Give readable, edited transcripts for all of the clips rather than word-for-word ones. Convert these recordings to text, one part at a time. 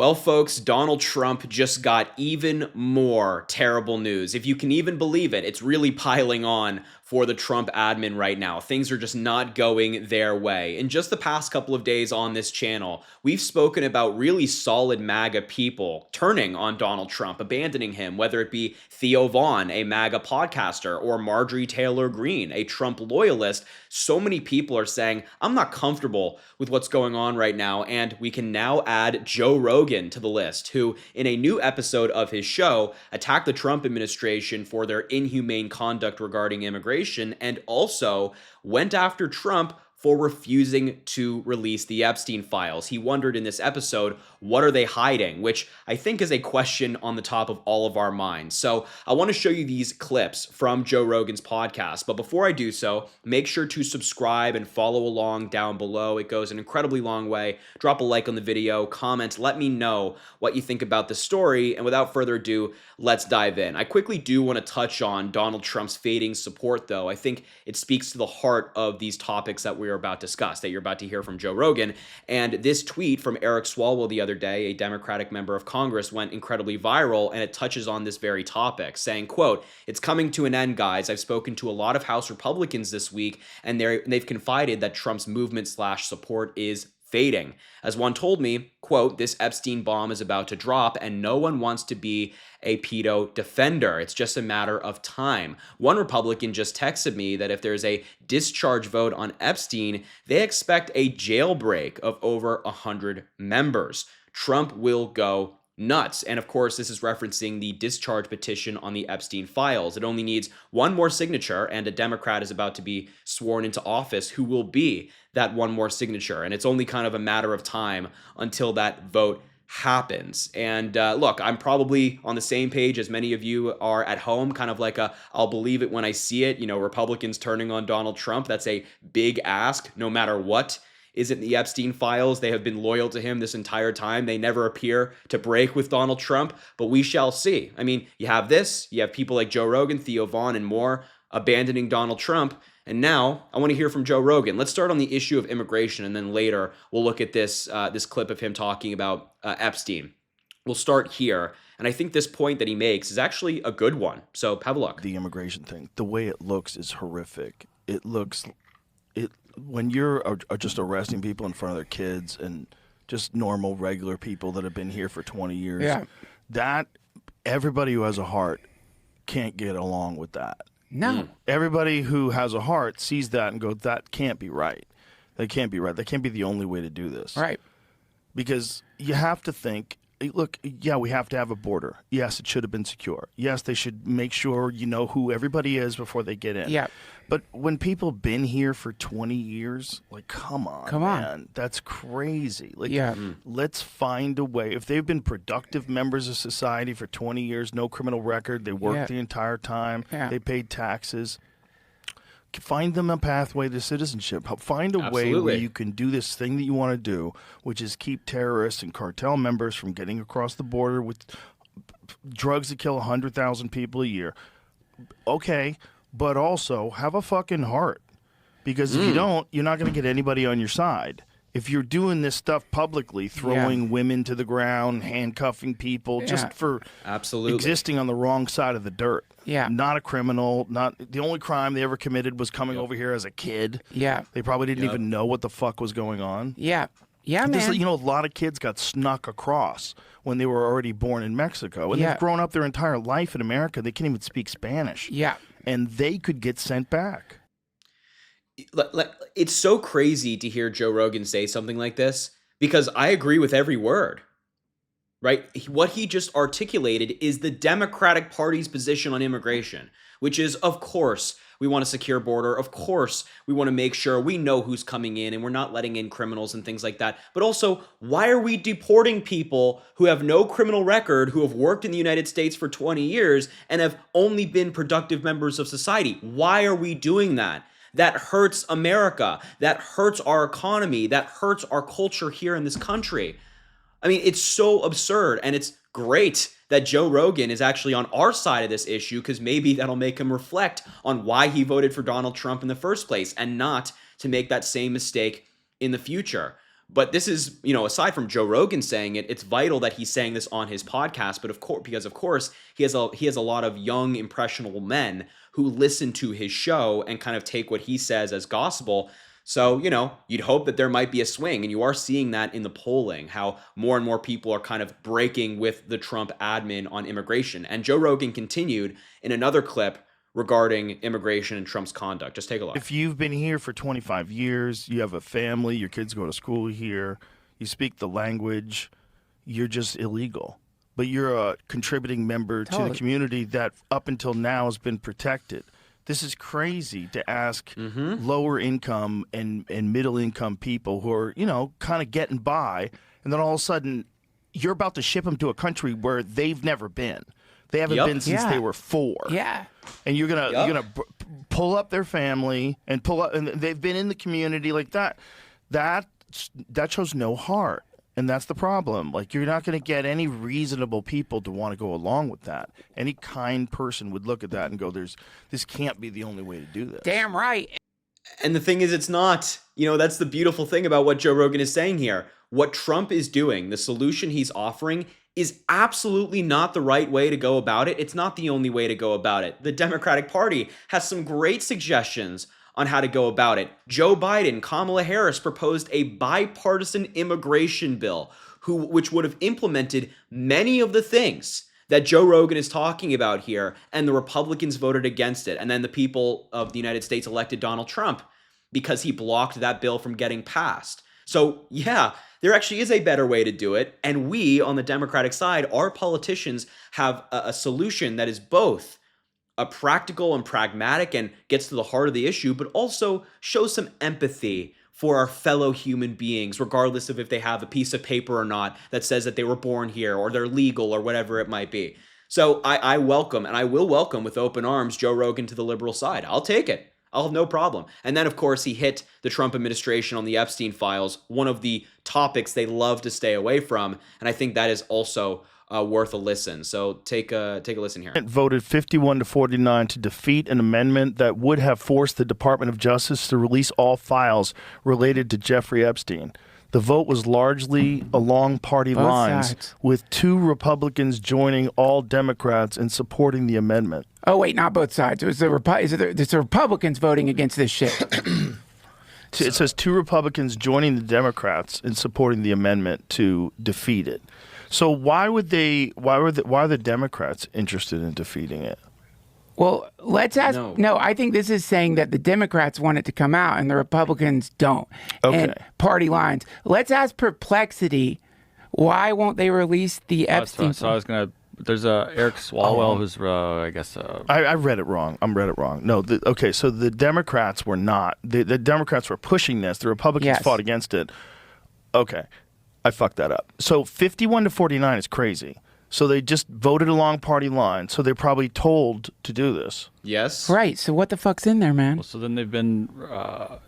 Well, folks, Donald Trump just got even more terrible news. If you can even believe it, it's really piling on for the Trump admin right now. Things are just not going their way. In just the past couple of days on this channel, we've spoken about really solid MAGA people turning on Donald Trump, abandoning him, whether it be Theo Vaughn, a MAGA podcaster, or Marjorie Taylor Greene, a Trump loyalist. So many people are saying, I'm not comfortable with what's going on right now, and we can now add Joe Rogan to the list, who, in a new episode of his show, attacked the Trump administration for their inhumane conduct regarding immigration and also went after Trump for refusing to release the Epstein files. He wondered in this episode, what are they hiding? Which I think is a question on the top of all of our minds. So I want to show you these clips from Joe Rogan's podcast. But before I do so, make sure to subscribe and follow along down below. It goes an incredibly long way. Drop a like on the video, comment, let me know what you think about the story. And without further ado, let's dive in. I quickly do want to touch on Donald Trump's fading support, though. I think it speaks to the heart of these topics that we're about to discuss, that you're about to hear from Joe Rogan. And this tweet from Eric Swalwell the other day, a Democratic member of Congress, went incredibly viral, and it touches on this very topic, saying, quote, "It's coming to an end, guys. I've spoken to a lot of House Republicans this week, and they've confided that Trump's movement/support is fading. As one told me, quote, this Epstein bomb is about to drop and no one wants to be a pedo defender. It's just a matter of time. One Republican just texted me that if there's a discharge vote on Epstein, they expect a jailbreak of over 100 members. Trump will go nuts." And of course, this is referencing the discharge petition on the Epstein files. It only needs one more signature, and a Democrat is about to be sworn into office who will be that one more signature. And it's only kind of a matter of time until that vote happens. And look, I'm probably on the same page as many of you are at home, kind of like I'll believe it when I see it. You know, Republicans turning on Donald Trump, that's a big ask, no matter what is in the Epstein files. They have been loyal to him this entire time. They never appear to break with Donald Trump, but we shall see. I mean, you have this, you have people like Joe Rogan, Theo Vaughn, and more abandoning Donald Trump. And now I want to hear from Joe Rogan. Let's start on the issue of immigration, and then later we'll look at this clip of him talking about Epstein. We'll start here, and I think this point that he makes is actually a good one. So have a look. The immigration thing, the way it looks is horrific. When you're just arresting people in front of their kids and just normal, regular people that have been here for 20 years, that everybody who has a heart can't get along with that. No. Everybody who has a heart sees that and goes, that can't be right. That can't be right. That can't be the only way to do this. Right. Because you have to think, look, yeah, we have to have a border. Yes, it should have been secure. Yes, they should make sure you know who everybody is before they get in. Yeah. But when people have been here for 20 years, like, come on, man. That's crazy. Like, let's find a way. If they've been productive members of society for 20 years, no criminal record, they worked the entire time, they paid taxes, find them a pathway to citizenship. Find a way where you can do this thing that you want to do, which is keep terrorists and cartel members from getting across the border with drugs that kill 100,000 people a year. Okay, but also have a fucking heart. Because if you don't, you're not going to get anybody on your side. If you're doing this stuff publicly, throwing women to the ground, handcuffing people, just for existing on the wrong side of the dirt. Yeah. Not a criminal. Not the only crime they ever committed was coming over here as a kid. Yeah. They probably didn't even know what the fuck was going on. Yeah. Yeah, man. You know, a lot of kids got snuck across when they were already born in Mexico. And they've grown up their entire life in America. They can't even speak Spanish. Yeah. And they could get sent back. It's so crazy to hear Joe Rogan say something like this, because I agree with every word, right? What he just articulated is the Democratic Party's position on immigration, which is, of course, we want a secure border. Of course, we want to make sure we know who's coming in and we're not letting in criminals and things like that. But also, why are we deporting people who have no criminal record, who have worked in the United States for 20 years and have only been productive members of society? Why are we doing that? That hurts America. That hurts our economy. That hurts our culture here in this country. I mean, it's so absurd, and it's great that Joe Rogan is actually on our side of this issue, because maybe that'll make him reflect on why he voted for Donald Trump in the first place and not to make that same mistake in the future. But this is, aside from Joe Rogan saying it, it's vital that he's saying this on his podcast. But because of course he has a lot of young impressionable men who listen to his show and kind of take what he says as gospel. So, you'd hope that there might be a swing, and you are seeing that in the polling, how more and more people are kind of breaking with the Trump admin on immigration. And Joe Rogan continued in another clip regarding immigration and Trump's conduct. Just take a look. If you've been here for 25 years, you have a family, your kids go to school here, you speak the language, you're just illegal. But you're a contributing member to the community that up until now has been protected. This is crazy to ask lower income and middle income people who are, kind of getting by, and then all of a sudden you're about to ship them to a country where they've never been. They haven't been since they were 4. Yeah. And you're gonna pull up their family and and they've been in the community like that. That shows no heart. And that's the problem. Like, you're not going to get any reasonable people to want to go along with that. Any kind person would look at that and go, this can't be the only way to do this. Damn right. And the thing is, it's not. That's the beautiful thing about what Joe Rogan is saying here. What Trump is doing, the solution he's offering, is absolutely not the right way to go about it. It's not the only way to go about it. The Democratic Party has some great suggestions on how to go about it. Joe Biden, Kamala Harris proposed a bipartisan immigration bill, which would have implemented many of the things that Joe Rogan is talking about here, and the Republicans voted against it. And then the people of the United States elected Donald Trump because he blocked that bill from getting passed. So yeah, there actually is a better way to do it. And we, on the Democratic side, our politicians have a solution that is both a practical and pragmatic and gets to the heart of the issue, but also shows some empathy for our fellow human beings, regardless of if they have a piece of paper or not that says that they were born here or they're legal or whatever it might be. So I welcome, and I will welcome with open arms, Joe Rogan to the liberal side. I'll take it. I'll have no problem. And then, of course, he hit the Trump administration on the Epstein files, one of the topics they love to stay away from. And I think that is also worth a listen. So take a listen here. It voted 51-49 to defeat an amendment that would have forced the Department of Justice to release all files related to Jeffrey Epstein. The vote was largely along party lines, with 2 Republicans joining all Democrats in supporting the amendment. Oh, wait, not both sides. It was the Republicans voting against this shit. It says 2 Republicans joining the Democrats in supporting the amendment to defeat it. So why are the Democrats interested in defeating it? Well, let's ask. No, I think this is saying that the Democrats want it to come out and the Republicans don't. Okay. And party lines. Let's ask Perplexity, why won't they release the Epstein? So I was going to. There's Eric Swalwell, who's I guess. I read it wrong. No. So the Democrats were not. The Democrats were pushing this. The Republicans fought against it. Okay, I fucked that up. So 51-49 is crazy. So they just voted along party lines. So they're probably told to do this. Yes. Right. So what the fuck's in there, man? Well, so then they've been,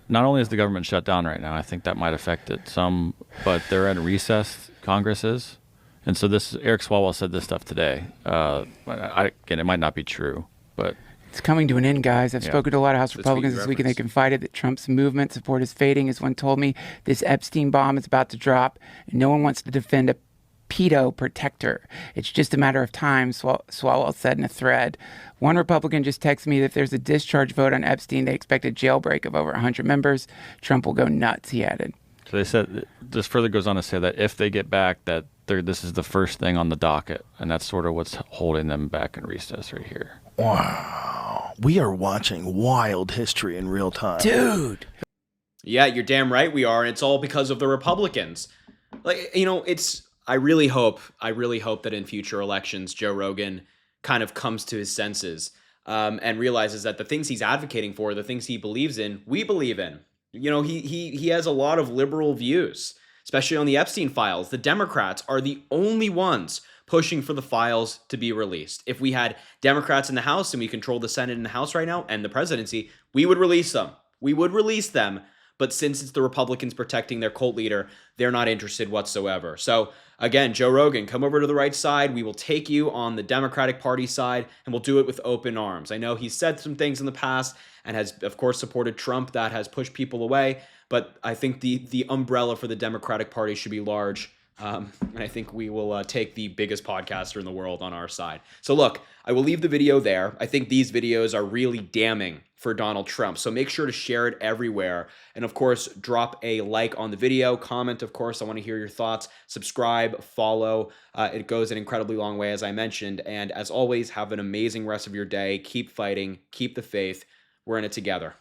not only is the government shut down right now, I think that might affect it some, but they're in recess, Congress is. And so Eric Swalwell said this stuff today. Again, it might not be true, but. It's coming to an end, guys. I've spoken to a lot of House Republicans this week, and they confided that Trump's movement support is fading. As one told me, this Epstein bomb is about to drop, and no one wants to defend a pedo protector. It's just a matter of time, Swalwell said in a thread. One Republican just texted me that if there's a discharge vote on Epstein, they expect a jailbreak of over 100 members. Trump will go nuts, he added. So they said, this further goes on to say that if they get back, that this is the first thing on the docket, and that's sort of what's holding them back in recess right here. Wow. We are watching wild history in real time. Dude. Yeah, you're damn right we are, and it's all because of the Republicans. I really hope that in future elections, Joe Rogan kind of comes to his senses and realizes that the things he's advocating for, the things he believes in, we believe in. He has a lot of liberal views, especially on the Epstein files. The Democrats are the only ones pushing for the files to be released. If we had Democrats in the House and we control the Senate and the House right now and the presidency, we would release them. We would release them. But since it's the Republicans protecting their cult leader, they're not interested whatsoever. So again, Joe Rogan, come over to the right side. We will take you on the Democratic Party side, and we'll do it with open arms. I know he's said some things in the past and has, of course, supported Trump that has pushed people away. but I think the umbrella for the Democratic Party should be large. And I think we will take the biggest podcaster in the world on our side. So look, I will leave the video there. I think these videos are really damning for Donald Trump. So make sure to share it everywhere. And of course, drop a like on the video, comment, of course. I want to hear your thoughts. Subscribe, follow. It goes an incredibly long way, as I mentioned. And as always, have an amazing rest of your day. Keep fighting. Keep the faith. We're in it together.